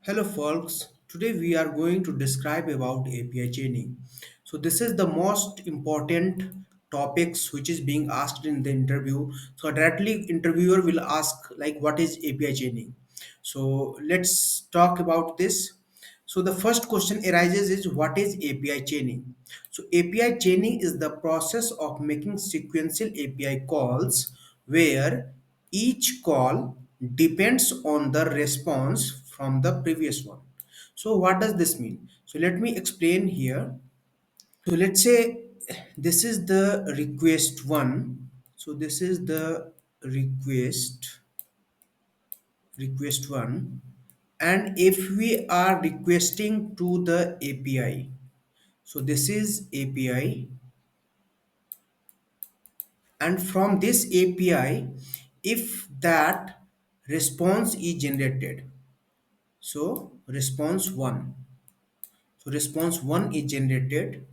Hello folks, today we are going to describe about API chaining. So this is the most important topics which is being asked in the interview. So directly interviewer will ask like what is API chaining. So let's talk about this. So the first question arises is what is API chaining? So API chaining is the process of making sequential API calls where each call depends on the response from the previous one. So what does this mean? So let me explain here. So let's say this is the request one. So this is the request one, and if we are requesting to the API, so this is API, and from this API, if that response is generated, so response 1 is generated,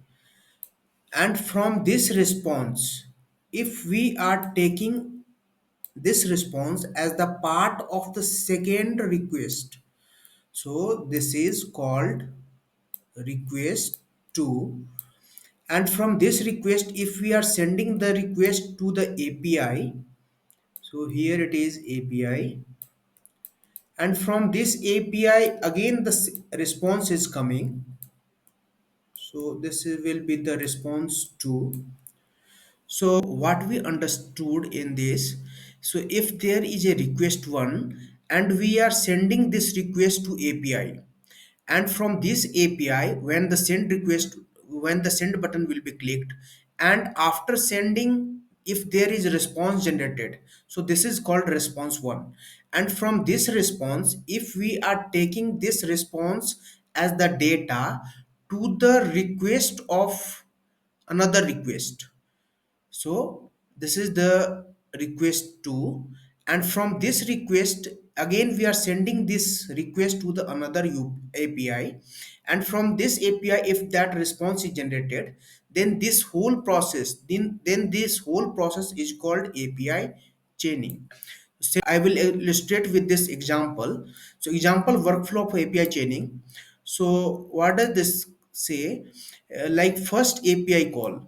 and from this response, if we are taking this response as the part of the second request, so this is called request 2. And from this request, if we are sending the request to the API, so here it is API, and from this API again the response is coming. So will be the response to. So what we understood in this, so if there is a request one and we are sending this request to API, and from this API when the send button will be clicked, and after sending, if there is a response generated, so this is called response 1. And from this response, if we are taking this response as the data to the request of another request, so this is the request 2, and from this request again we are sending this request to the another API, and from this API if that response is generated, then this whole process is called API chaining. So I will illustrate with this example. So example workflow of API chaining. So what does this say? Like first API call.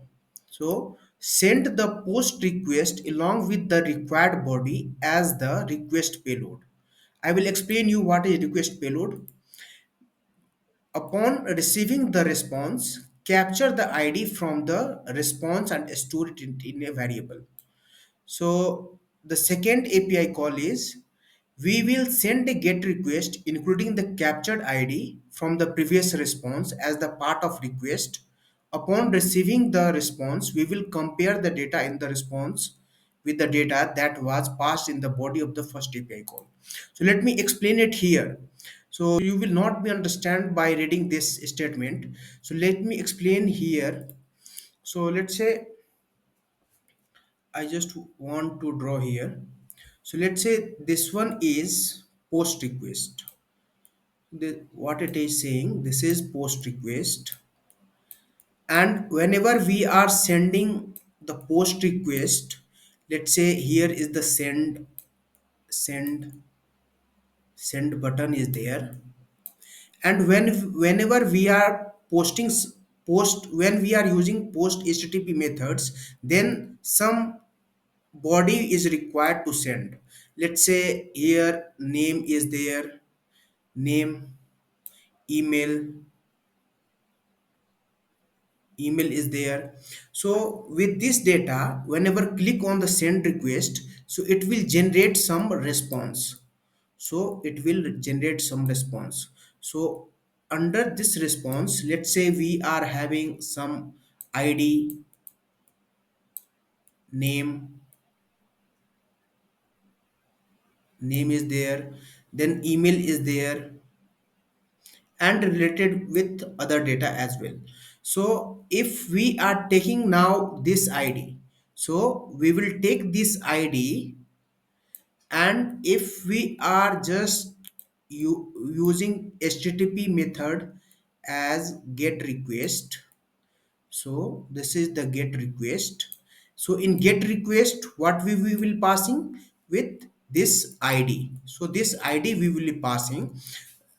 So send the post request along with the required body as the request payload. I will explain you what is request payload. Upon receiving the response, capture the ID from the response and store it in a variable. So the second API call is we will send a GET request including the captured ID from the previous response as the part of request. Upon receiving the response, we will compare the data in the response with the data that was passed in the body of the first API call. So let me explain it here. So you will not be understand by reading this statement. So let me explain here. So let's say I just want to draw here. So let's say this one is post request. What it is saying, this is post request. And whenever we are sending the post request, let's say here is the send, send button is there. And whenever we are when we are using post HTTP methods, then some body is required to send. Let's say here name is there, name, email, email is there. So with this data, whenever click on the send request, so it will generate some response. So it will generate some response. So under this response, let's say we are having some ID, name, name is there, then email is there, and related with other data as well. So if we are taking now this ID, so we will take this ID, and if we are just using HTTP method as get request, so this is the get request. So in get request, what we will passing with this ID, so this ID we will be passing.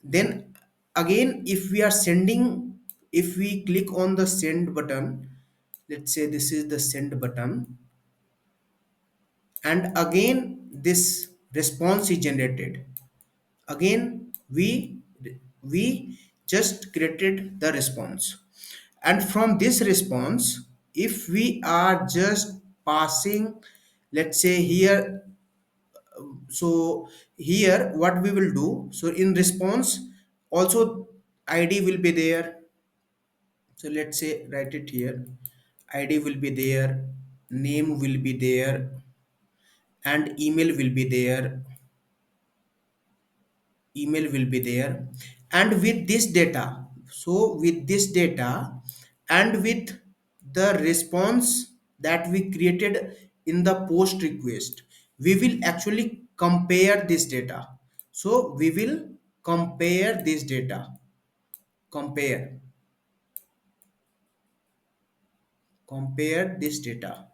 Then again, if we are sending, if we click on the send button, let's say this is the send button, and again this response is generated. Again we just created the response, and from this response, if we are just passing, let's say here, so here what we will do, so in response also id will be there. So let's say write it here, id will be there, name will be there, and email will be there. And with this data, so with this data and with the response that we created in the post request, we will actually compare this data. So we will compare this data, compare compare this data.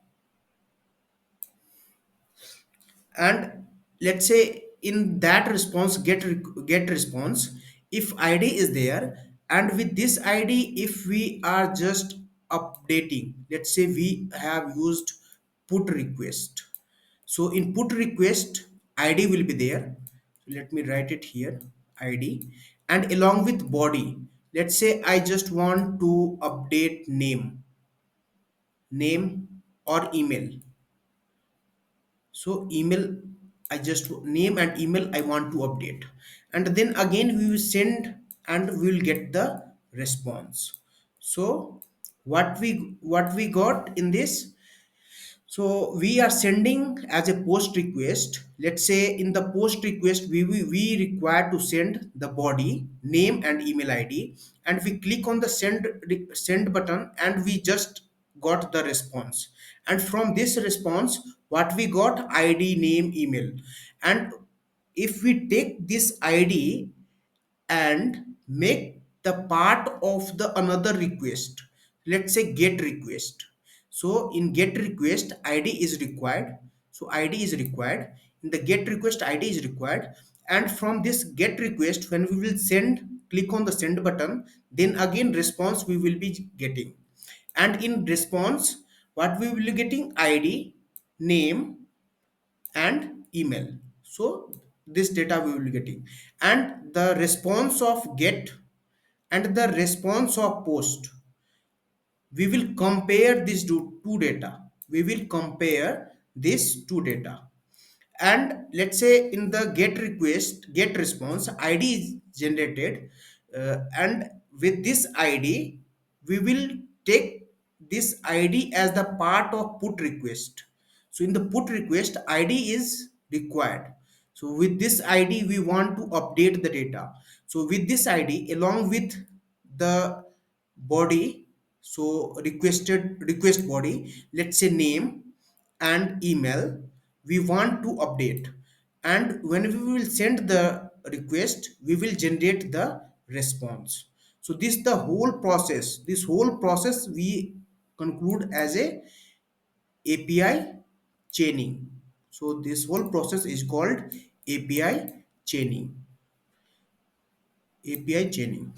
And let's say in that response, get response, if id is there, and with this id, if we are just updating, let's say we have used put request. So in put request, id will be there. Let me write it here, id, and along with body, let's say I just want to update name or email. So email, I just name and email I want to update, and then again we will send, and we will get the response. So what we got in this, so we are sending as a post request. Let's say in the post request, we require to send the body, name and email ID, and we click on the send button, and we just got the response. And from this response, what we got, ID, name, email. And if we take this ID and make the part of the another request, let's say get request. So in get request, id is required. So id is required, in the get request id is required. And from this get request, when we will send, click on the send button, then again response we will be getting. And in response, what we will be getting, id, name and email. So this data we will be getting. And the response of get and the response of post, we will compare these two data. We will compare these two data. And let's say in the get request, get response, id is generated, and with this id, we will take this id as the part of put request. So in the put request, id is required. So with this id, we want to update the data. So with this id along with the body, so request body, let's say name and email, we want to update. And when we will send the request, we will generate the response. So this whole process we conclude as a api chaining. So this whole process is called api chaining. api chaining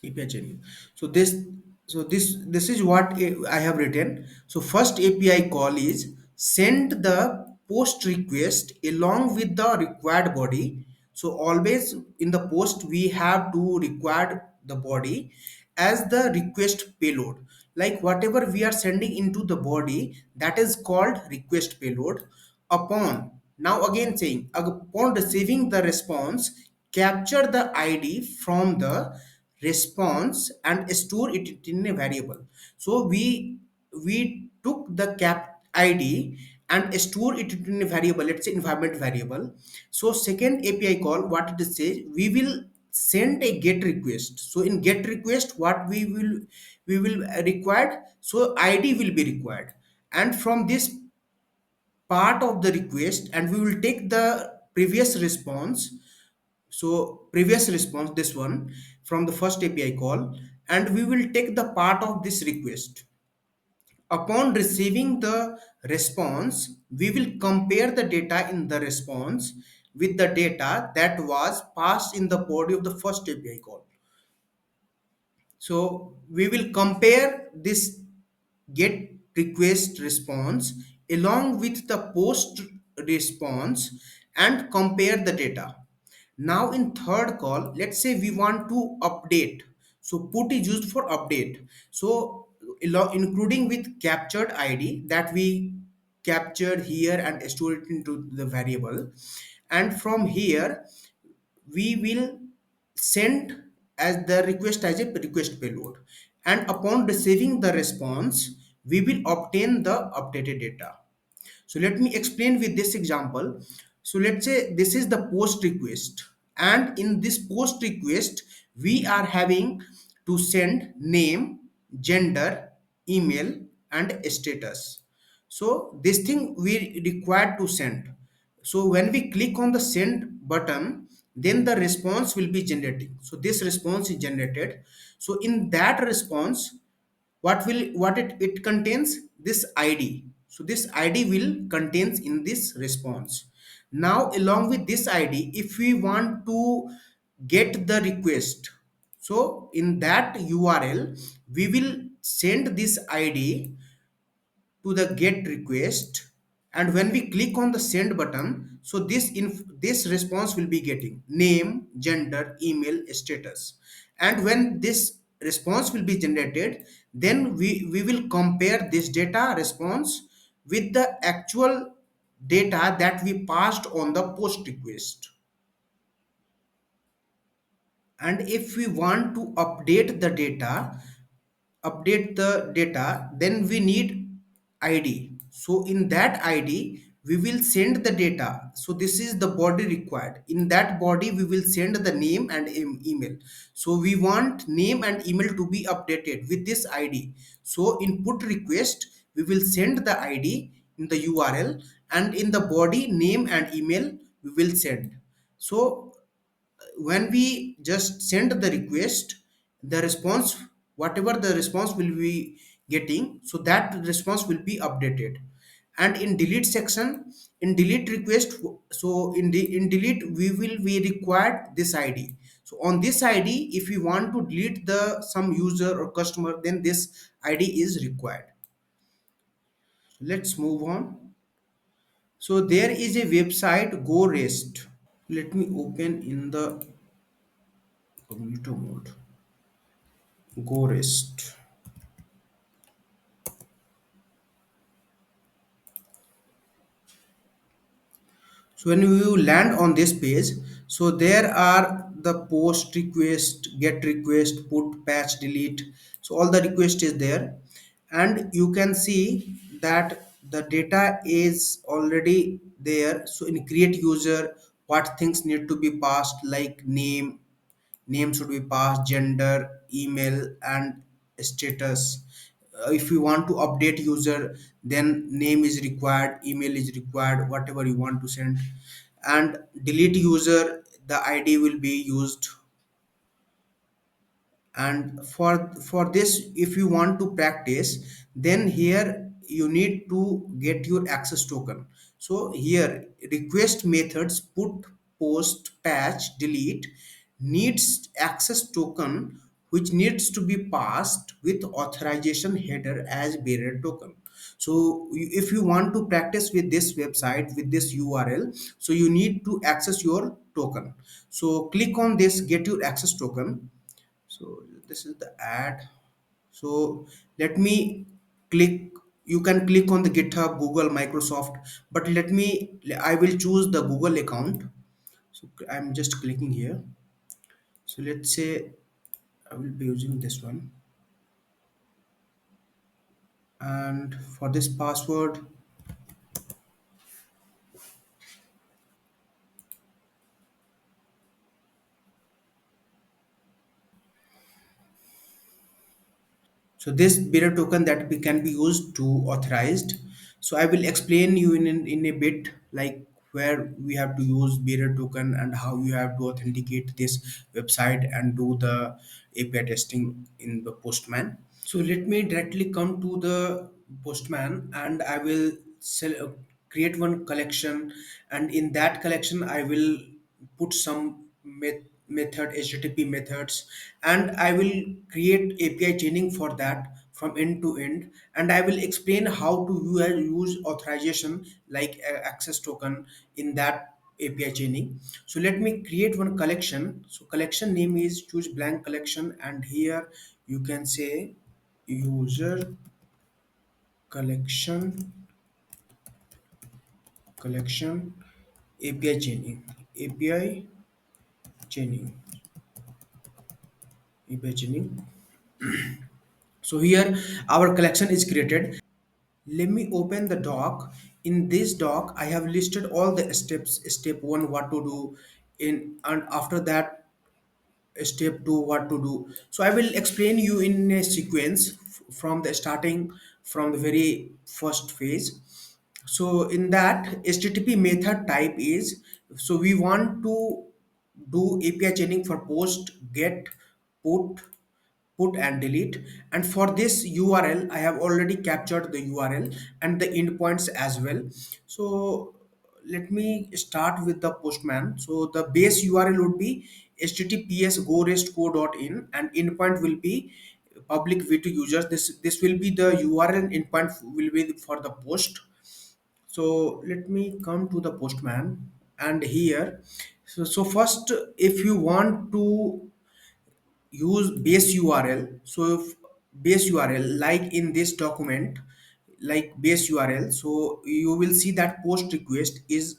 API chaining. So this is what I have written. So first API call is send the post request along with the required body. So always in the post we have to require the body as the request payload. Like whatever we are sending into the body, that is called request payload. Upon, now again saying, upon receiving the response, capture the id from the response and store it in a variable. So we took the cap id and store it in a variable, let's say environment variable. So second api call, what it says, we will send a get request. So in get request, what we will required, so id will be required. And from this part of the request, and we will take the previous response. So previous response, this one from the first api call, and we will take the part of this request. Upon receiving the response, we will compare the data in the response with the data that was passed in the body of the first API call. So we will compare this get request response along with the post response and compare the data. Now in third call, let's say we want to update. So put is used for update. So including with captured ID that we captured here and stored it into the variable. And from here, we will send as the request as a request payload, and upon receiving the response we will obtain the updated data. So let me explain with this example. So let's say this is the post request, and in this post request we are having to send name, gender, email and status. So this thing we required to send. So when we click on the send button, then the response will be generating. So this response is generated. So in that response, it contains this ID. So this ID will contains in this response. Now along with this ID, if we want to get the request, so in that URL we will send this ID to the get request, and when we click on the send button, so this response will be getting name, gender, email, status. And when this response will be generated, then we will compare this data response with the actual data that we passed on the post request. And if we want to update the data, then we need ID. So in that ID we will send the data. So this is the body required. In that body we will send the name and email. So we want name and email to be updated with this ID. So in put request we will send the ID in the URL, and in the body name and email we will send. So when we just send the request, the response, whatever the response will be getting, so that response will be updated. And in delete section, in delete request, so in delete we required this ID. So on this ID, if we want to delete the some user or customer, then this ID is required. Let's move on. So there is a website go rest. Let me open in the computer mode. Go rest. So when you land on this page, so there are the post request, get request, put, patch, delete. So all the request is there, and you can see that the data is already there. So in create user, what things need to be passed, like name should be passed, gender, email and status. If you want to update user, then name is required, email is required, whatever you want to send. And delete user, the ID will be used. And for this, if you want to practice, then here you need to get your access token. So here request methods put, post, patch, delete needs access token, which needs to be passed with authorization header as bearer token. So if you want to practice with this website with this URL, so you need to access your token. So click on this get your access token. So this is the ad. So let me click. You can click on the GitHub, Google, Microsoft, but I will choose the Google account. So I'm just clicking here. So let's say I will be using this one. And for this password, so this bearer token that can be used to authorized. So I will explain you in a bit, like where we have to use bearer token and how you have to authenticate this website and do the API testing in the Postman. So let me directly come to the Postman, and I will create one collection, and in that collection I will put some method, http methods, and I will create API chaining for that from end to end, and I will explain how to use authorization like access token in that API chaining. So let me create one collection. So collection name is choose blank collection, and here you can say user collection, collection API chaining, API chaining, API chaining. So here our collection is created. Let me open the doc. In this doc I have listed all the steps. Step 1 what to do in, and after that step 2 what to do. So I will explain you in a sequence from the starting, from the very first phase. So in that http method type is, so we want to do API chaining for post, get, put, and delete. And for this URL I have already captured the URL and the endpoints as well. So let me start with the Postman. So the base URL would be https go restco.in, and endpoint will be public v2 users. This will be the URL, and endpoint will be for the post. So let me come to the Postman, and here, so first, if you want to use base URL. So if base URL like in this document, like base URL, so you will see that post request is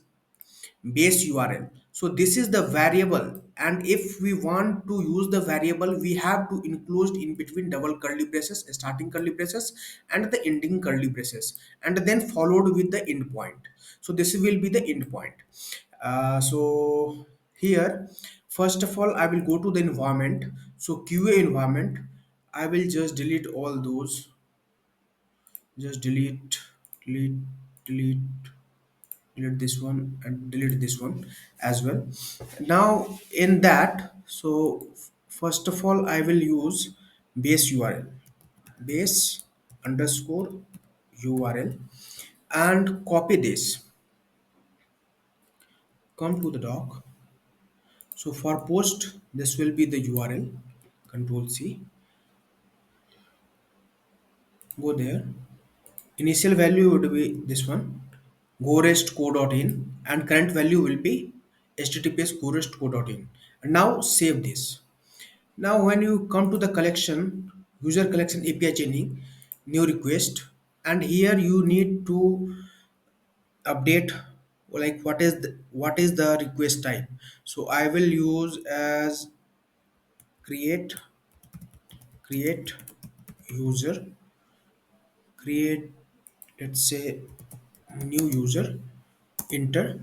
base URL. So this is the variable, and if we want to use the variable, we have to include in between double curly braces, starting curly braces, and the ending curly braces, and then followed with the endpoint. So this will be the endpoint. So here, first of all, I will go to the environment. So QA environment, I will just delete all those. Just delete, delete, delete this one, and delete this one as well. Now in that, so first of all I will use base URL, base underscore URL, and copy this, come to the doc. So for post this will be the URL, control C, go there. Initial value would be this one, gorestco.in, and current value will be https gorestco.in. And now save this. Now when you come to the collection, user collection API chaining, new request, and here you need to update like what is the request type. So I will use as create user, create, let's say, new user, enter.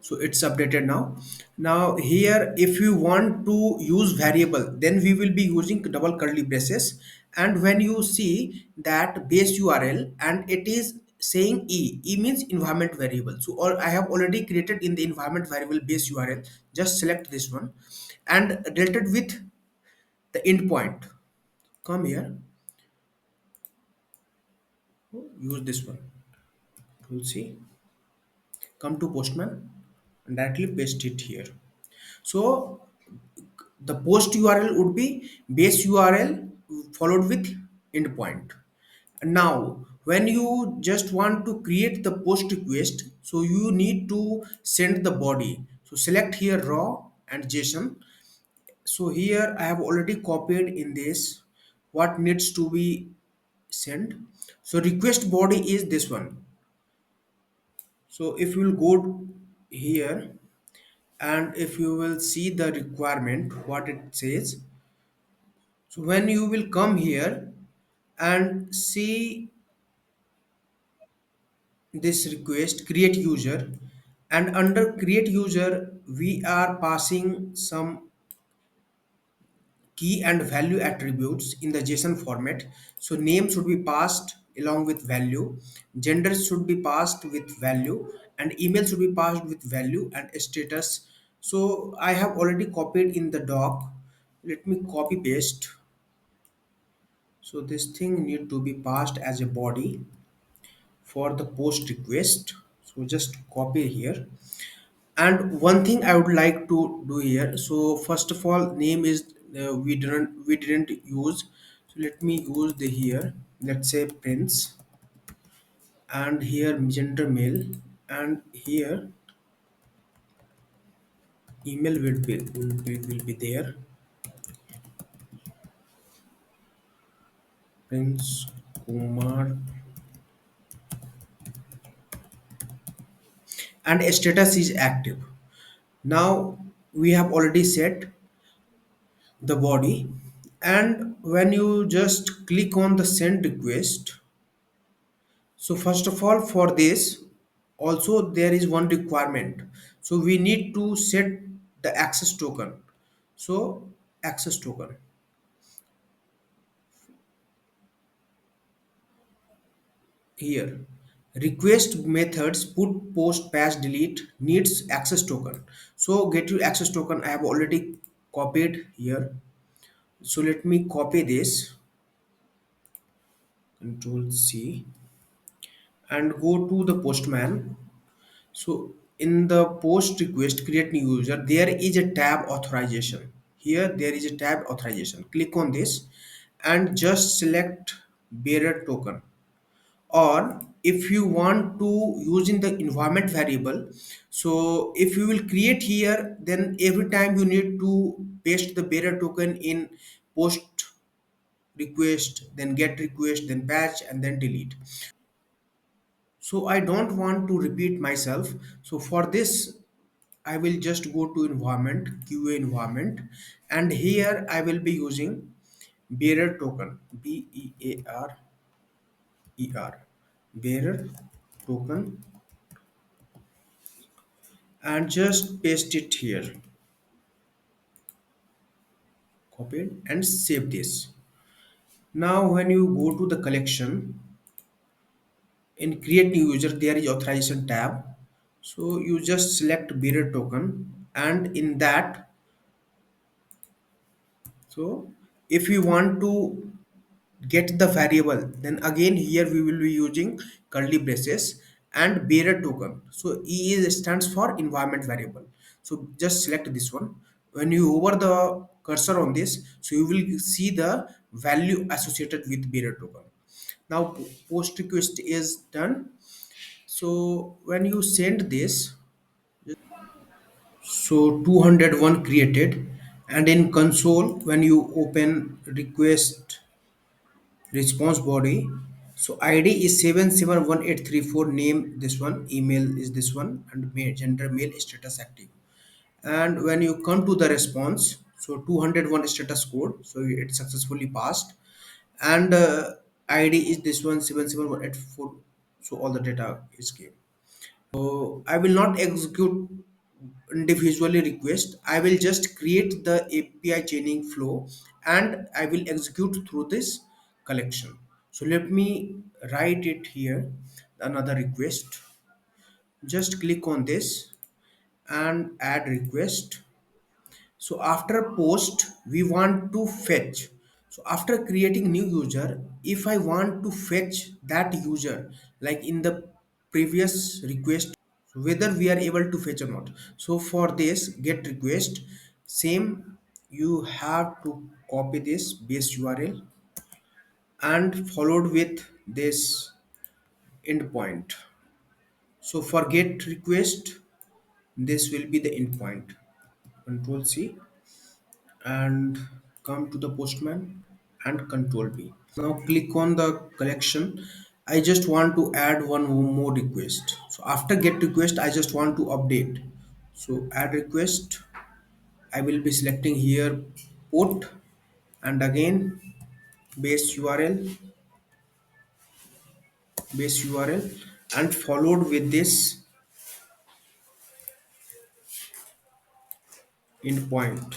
So it's updated now. Now here if you want to use variable, then we will be using double curly braces. And when you see that base URL and it is saying e means environment variable. So all I have already created in the environment variable base URL, just select this one and related with the endpoint, come here, use this one, you'll see, come to Postman and directly paste it here. So the post URL would be base URL followed with endpoint. And now when you just want to create the post request, so you need to send the body. So select here raw and JSON. So here I have already copied in this what needs to be sent. So request body is this one. So if you will go here, and if you will see the requirement what it says, so when you will come here and see this request create user, and under create user we are passing some key and value attributes in the JSON format. So name should be passed along with value, gender should be passed with value, and email should be passed with value, and status. So I have already copied in the doc. Let me copy paste. So this thing need to be passed as a body. for the post request. So just copy here. And one thing I would like to do here, so first of all, name is we didn't use, so let me use the here, let's say prince, and here gender male, and here email will be there, prince kumar, and status is active. Now we have already set the body, and when you just click on the send request, so first of all, for this also there is one requirement, so we need to set the access token. So access token here, request methods put, post, patch, delete needs access token. So get your access token, I have already copied here. So let me copy this, control C, and go to the postman. So in the post request create new user, there is a tab authorization. Here there is a tab authorization. Click on this and just select bearer token. Or if you want to use in the environment variable, so if you will create here, then every time you need to paste the bearer token in post request, then get request, then patch, and then delete. So I don't want to repeat myself. So for this I will just go to environment, QA environment, and here I will be using bearer token, bearer, bearer token, and just paste it here, copy it and save this. Now when you go to the collection, in create new user there is authorization tab. So you just select bearer token, and in that, so if you want to get the variable, then again here we will be using curly braces and bearer token. So E is stands for environment variable. So just select this one. When you hover the cursor on this, so you will see the value associated with bearer token. Now post request is done. So when you send this, so 201 created, and in console when you open request response body, so id is 771834, name this one, email is this one, and gender male, status active. And when you come to the response, so 201 status code, so it successfully passed, and id is this one, 77184, so all the data is given. So I will not execute individually request. I will just create the API chaining flow, and I will execute through this collection. So let me write it here. Another request. Just click on this and add request. So after post, we want to fetch. So after creating new user, if I want to fetch that user, like in the previous request, whether we are able to fetch or not. So for this get request, same, you have to copy this base URL and followed with this endpoint. So for get request, this will be the endpoint. Control C and come to the postman and control B. Now click on the collection. I just want to add one more request. So after get request, I just want to update. So add request. I will be selecting here port, and again base URL, base URL, and followed with this endpoint.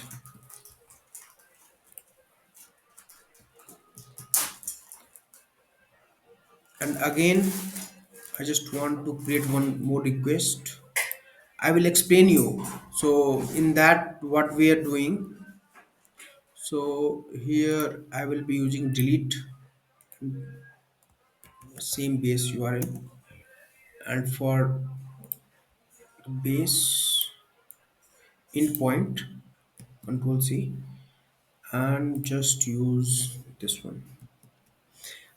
And again, I just want to create one more request. I will explain you. So in that what we are doing. So here I will be using delete, same base URL. and for base endpoint, control C, and just use this one.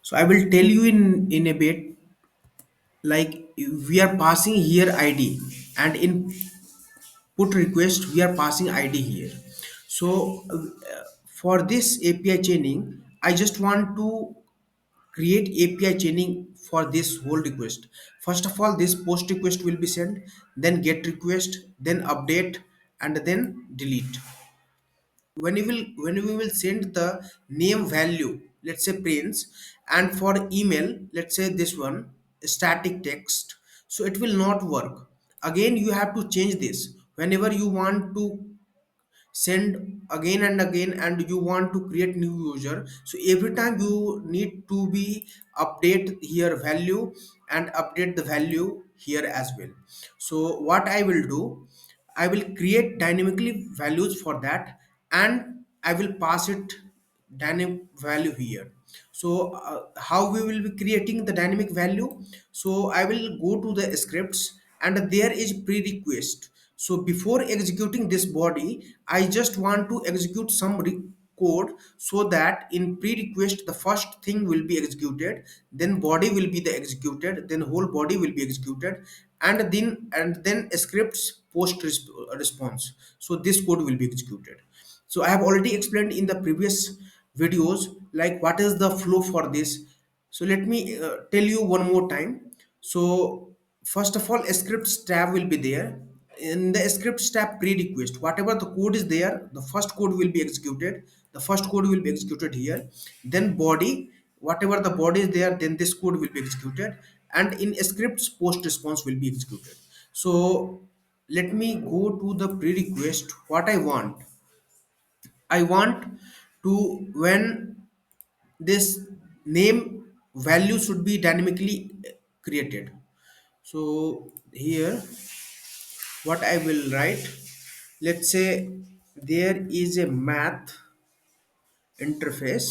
So I will tell you in a bit, like we are passing here id, and in put request we are passing id here. So for this api chaining, I just want to create api chaining for this whole request. First of all, this post request will be sent, then get request, then update, and then delete. When we will send the name value, let's say prince, and for email, let's say this one, static text, so it will not work. Again you have to change this. Whenever you want to send again and again and you want to create new user, so every time you need to be update here value and update the value here as well. So what I will do, I will create dynamically values for that, and I will pass it dynamic value here. So how we will be creating the dynamic value? So I will go to the scripts, and there is pre-request. So before executing this body, I just want to execute some code, so that in pre-request the first thing will be executed, then body will be the executed, then whole body will be executed, and then scripts post response. So this code will be executed. So I have already explained in the previous videos like what is the flow for this. So let me tell you one more time. So first of all, a scripts tab will be there. In the scripts tab pre-request, whatever the code is there, the first code will be executed. The first code will be executed here. Then body, whatever the body is there, then this code will be executed. And in scripts, post response will be executed. So let me go to the pre-request. What I want to, when this name value should be dynamically created. So here what I will write, let's say there is a math interface,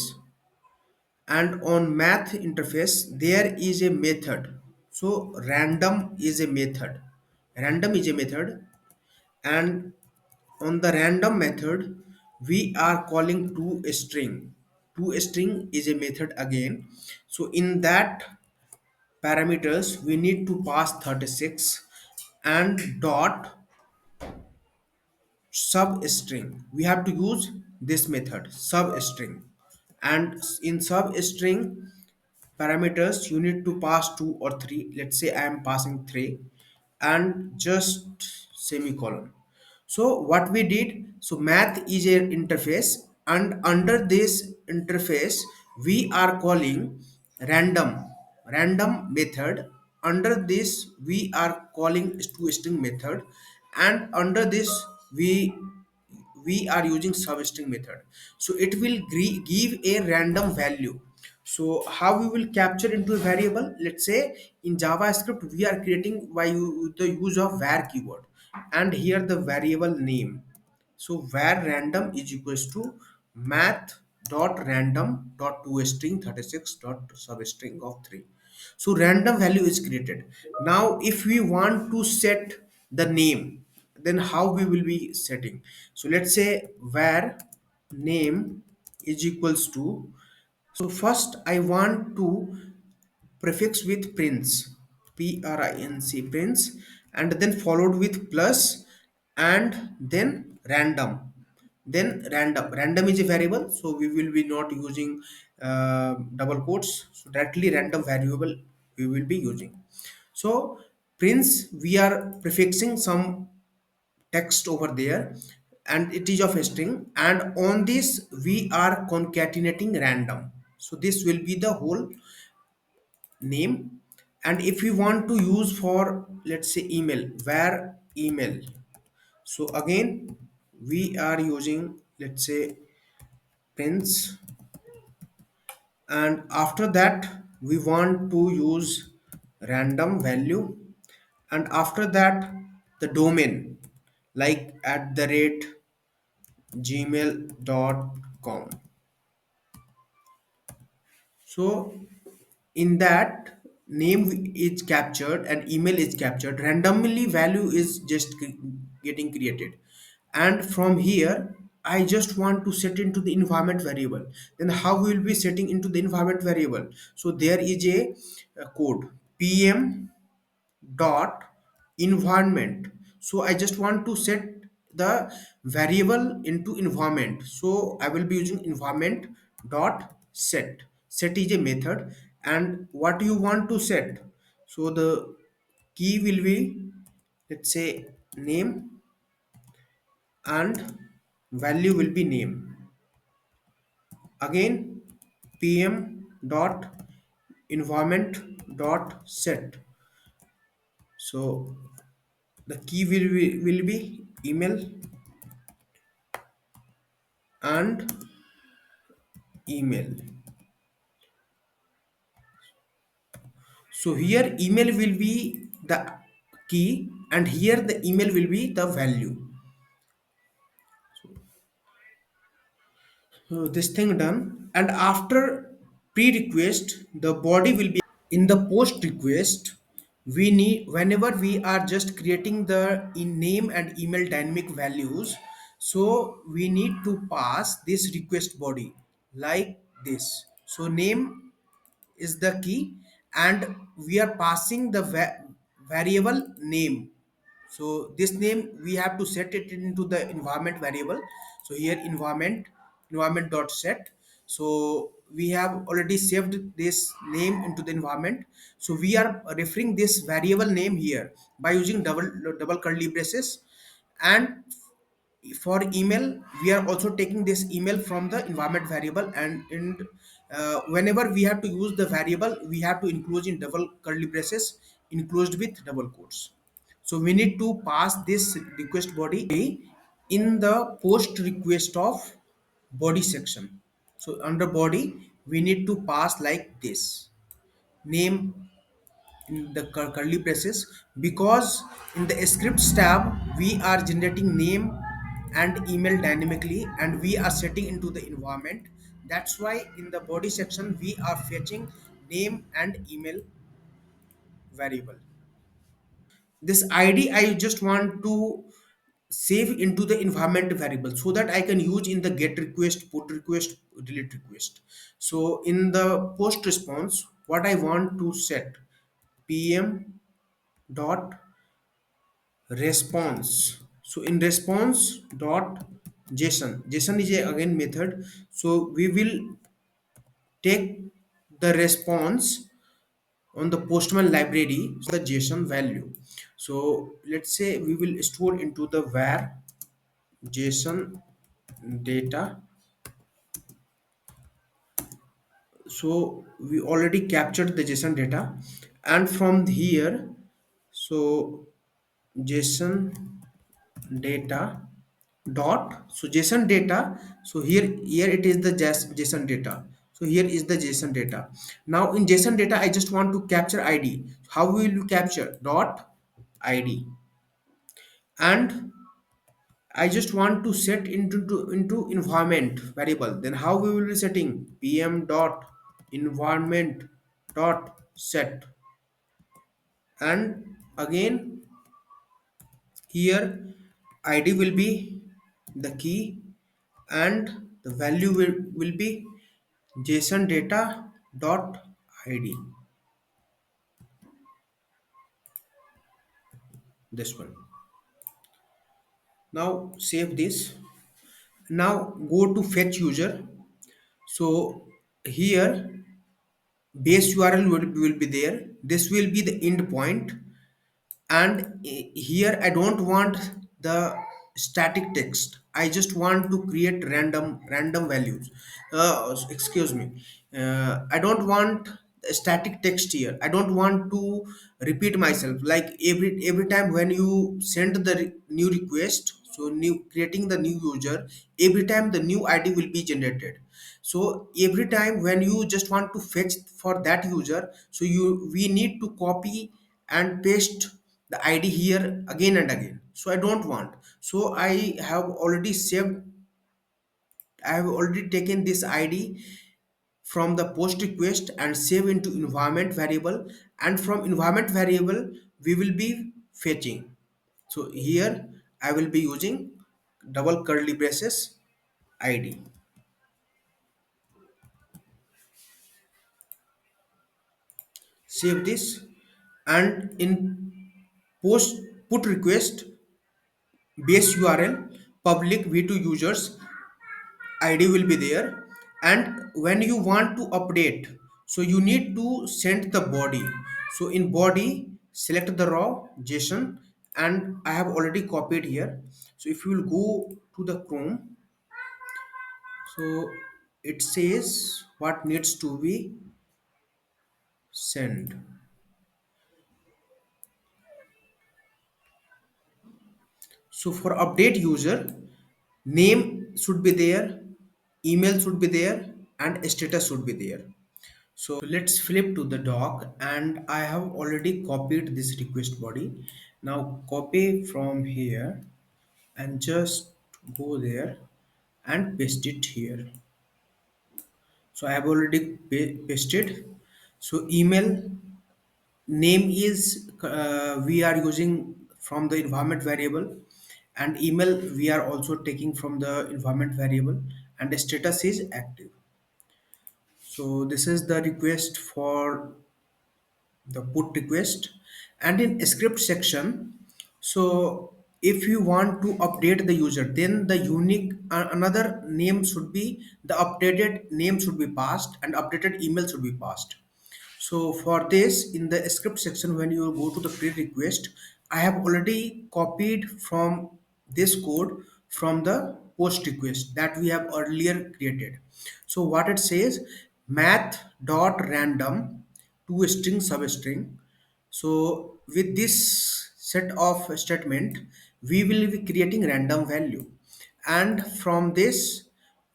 and on math interface there is a method. So random is a method, and on the random method we are calling to a string is a method again. So in that parameters we need to pass 36 and dot substring. We have to use this method substring, and in substring parameters you need to pass 2 or 3. Let's say I am passing 3, and just semicolon. So what we did, so math is an interface, and under this interface we are calling random random method. Under this we are calling toString method, and under this we we are using substring method. So it will give a random value. So how we will capture into a variable? Let's say in javascript we are creating by the use of var keyword, and here the variable name. So var random is equals to math dot random dot to string 36 dot substring of 3. So random value is created. Now if we want to set the name, then how we will be setting? So let's say var name is equals to, so first I want to prefix with prince, princ prince, and then followed with plus, and then random. Then random is a variable, so we will be not using double quotes. So directly random variable we will be using. So prince, we are prefixing some text over there, and it is of a string, and on this we are concatenating random. So this will be the whole name. And if we want to use for, let's say, email, where email, so again we are using, let's say, prince, and after that we want to use random value, and after that the domain, like at the rate gmail.com. So in that name is captured and email is captured, randomly value is just getting created. And from here I just want to set into the environment variable. Then how we will be setting into the environment variable? So there is a code pm dot environment. So I just want to set the variable into environment, so I will be using environment dot set. Set is a method, and what you want to set, so the key will be, let's say, name, and value will be name. Again, pm dot environment dot set. So the key will be email and email. So here email will be the key, and here the email will be the value. So this thing done, and after pre-request, the body will be in the post request. We need, whenever we are just creating the in name and email dynamic values, so we need to pass this request body like this. So name is the key, and we are passing the variable name. So this name we have to set it into the environment variable. So here environment dot set. So we have already saved this name into the environment. So we are referring this variable name here by using double curly braces. And for email we are also taking this email from the environment variable, and whenever we have to use the variable, we have to include in double curly braces enclosed with double quotes. So we need to pass this request body in the post request of body section. So under body we need to pass like this: name in the curly braces, because in the scripts tab we are generating name and email dynamically, and we are setting into the environment. That's why in the body section we are fetching name and email variable. This id I just want to save into the environment variable, so that I can use in the get request, put request, delete request. So in the post response, what I want to set, pm dot response. So in response dot json is a again method. So we will take the response on the postman library, so the json value. So let's say we will store into the var json data. So we already captured the json data, and from here, so json data dot, so json data. So here it is the json data. So here is the json data. Now in json data I just want to capture id. How will you capture? Dot id. And I just want to set into environment variable. Then how we will be setting? Pm dot environment dot set. And again here id will be the key, and the value will be json data dot id, this one. Now save this. Now go to fetch user. So here base url will be there. This will be the end point. And here I don't want the static text, I just want to create random values. Excuse me, I don't want a static text here. I don't want to repeat myself, like every time when you send the new request, so new creating the new user, every time the new id will be generated. So every time when you just want to fetch for that user, so you we need to copy and paste the id here again and again. So I don't want. So I have already taken this id from the post request and save into environment variable, and from environment variable we will be fetching. So here I will be using double curly braces id. Save this, and in post put request base url public v2 users id will be there. And when you want to update, so you need to send the body. So in body select the raw json, and I have already copied here. So if you will go to the chrome, so it says what needs to be sent. So for update user, name should be there, email should be there, and status should be there. So let's flip to the doc, and I have already copied this request body. Now copy from here and just go there and paste it here. So I have already pasted. So email name is we are using from the environment variable, and email we are also taking from the environment variable, and the status is active. So this is the request for the put request. And in script section, so if you want to update the user, then the unique another name should be the updated name should be passed, and updated email should be passed. So for this, in the script section, when you go to the create request, I have already copied from this code from the post request that we have earlier created. So what it says, math dot random to string substring. So with this set of statement, we will be creating random value, and from this,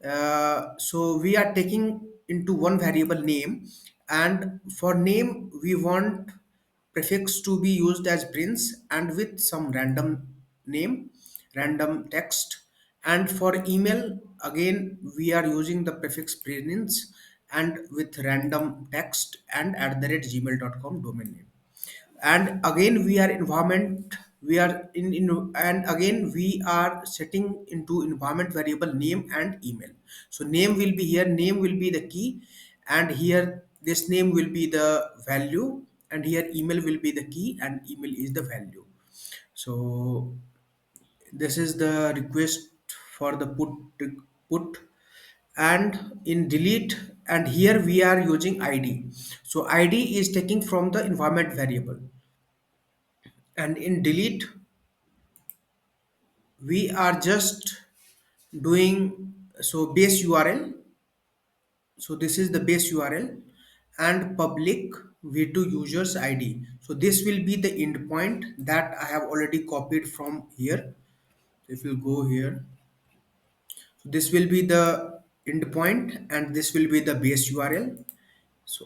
so we are taking into one variable name, and for name we want prefix to be used as prince and with some random name, random text. And for email, again we are using the prefix prince and with random text and at the rate gmail.com domain name. And again we are environment, we are in and again we are setting into environment variable name and email. So name will be here, name will be the key, and here this name will be the value, and here email will be the key and email is the value. So this is the request for the put. And in delete, and here we are using id. So id is taking from the environment variable, and in delete we are just doing, so base url. So this is the base url, and public v2 users id. So this will be the endpoint that I have already copied from here. If you go here, so this will be the endpoint and this will be the base url. So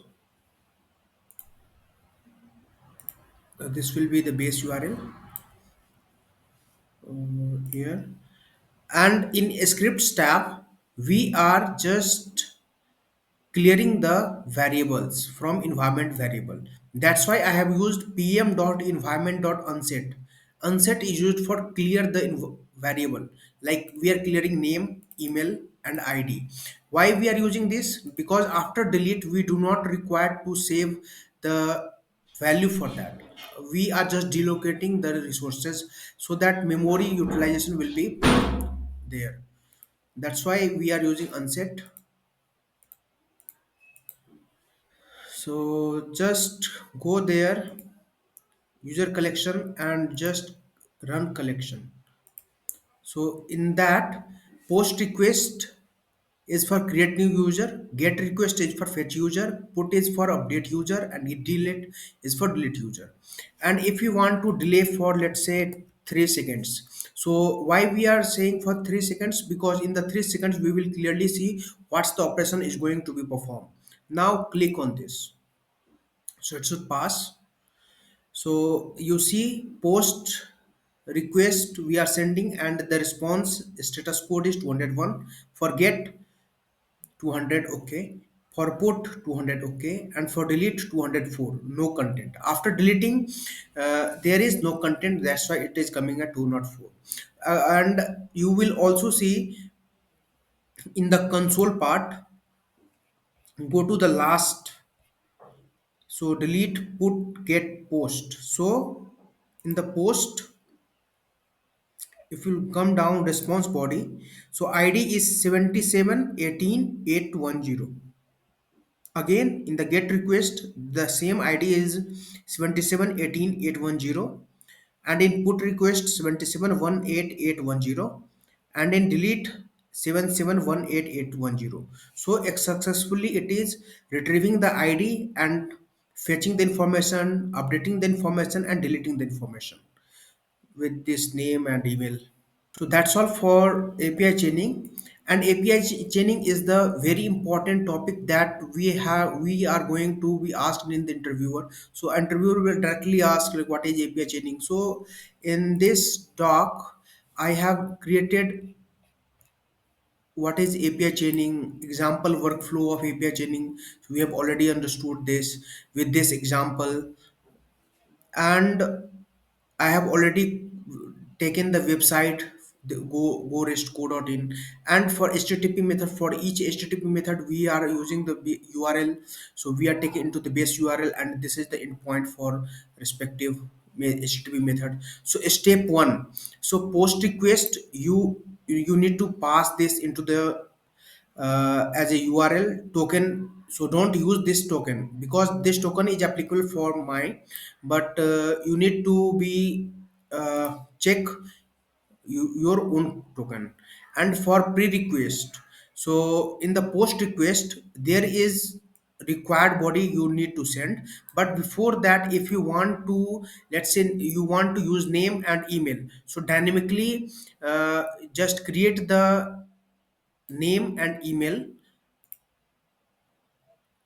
this will be the base url here. And in scripts tab we are just clearing the variables from environment variable. That's why I have used pm.environment.unset. Unset is used for clear the variable, like we are clearing name, email, and id. Why we are using this? Because after delete we do not require to save the value for that. We are just delocating the resources so that memory utilization will be there. That's why we are using unset. So just go there, user collection, and just run collection. So in that, post request is for create new user, get request is for fetch user, put is for update user, and delete is for delete user. And if you want to delay for, let's say, 3 seconds. So why we are saying for 3 seconds? Because in the 3 seconds we will clearly see what's the operation is going to be performed. Now click on this. So it should pass. So you see post request we are sending, and the response status code is 201. For get 200, okay. For put 200, okay, and for delete 204, no content. After deleting, there is no content, that's why it is coming at 204. And you will also see in the console part, go to the last, so delete put get post. So in the post, if you come down response body, so id is 7718 810. Again, in the get request, the same ID is 7718 810, and in put request 7718 810, and in delete 7718 810. So successfully it is retrieving the ID and fetching the information, updating the information, and deleting the information with this name and email. So that's all for API chaining. And API chaining is the very important topic that we are going to be asked in the interviewer. So interviewer will directly ask like what is API chaining. So in this talk, I have created what is API chaining, example workflow of API chaining. So we have already understood this with this example, and I have already taken the website, the go restco.in, and for HTTP method, for each HTTP method we are using the URL. So we are taking into the base URL, and this is the endpoint for respective HTTP method. So step one, so post request, you need to pass this into the as a URL token. So don't use this token because this token is applicable for mine, but you need to be check your own token. And for pre-request, so in the post request there is required body you need to send, but before that, if you want to, let's say you want to use name and email, so dynamically just create the name and email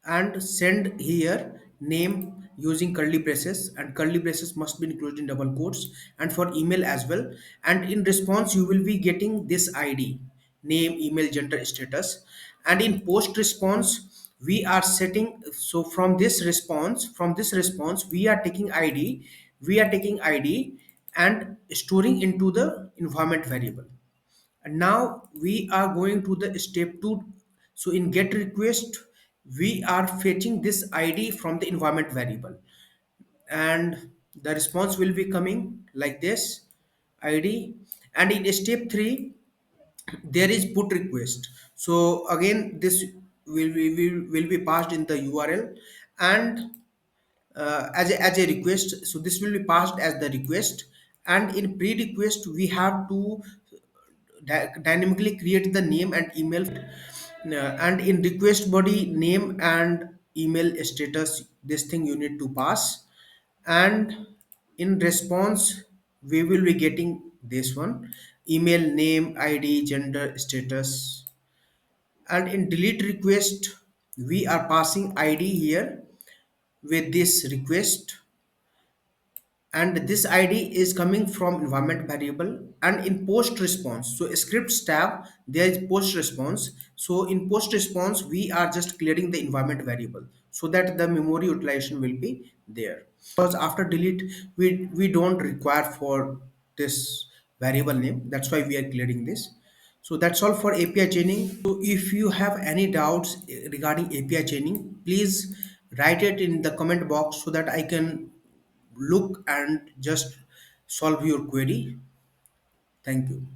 and send here name using curly braces, and curly braces must be included in double quotes, and for email as well. And in response you will be getting this id, name, email, gender, status. And in post response we are setting, so from this response we are taking id, and storing into the environment variable. And now we are going to the step 2. So in get request we are fetching this id from the environment variable, and the response will be coming like this id. And in step 3 there is put request. So again this will be passed in the url, and as a request, so this will be passed as the request. And in pre-request we have to dynamically create the name and email. And in request body, name and email status, this thing you need to pass. And in response we will be getting this one, email, name, id, gender, status. And in delete request we are passing id here with this request, and this id is coming from environment variable. And in post response, so scripts tab, there is post response. So in post response we are just clearing the environment variable so that the memory utilization will be there, because after delete we don't require for this variable name, that's why we are clearing this. So that's all for API chaining. So if you have any doubts regarding API chaining, please write it in the comment box so that I can look and just solve your query. Thank you.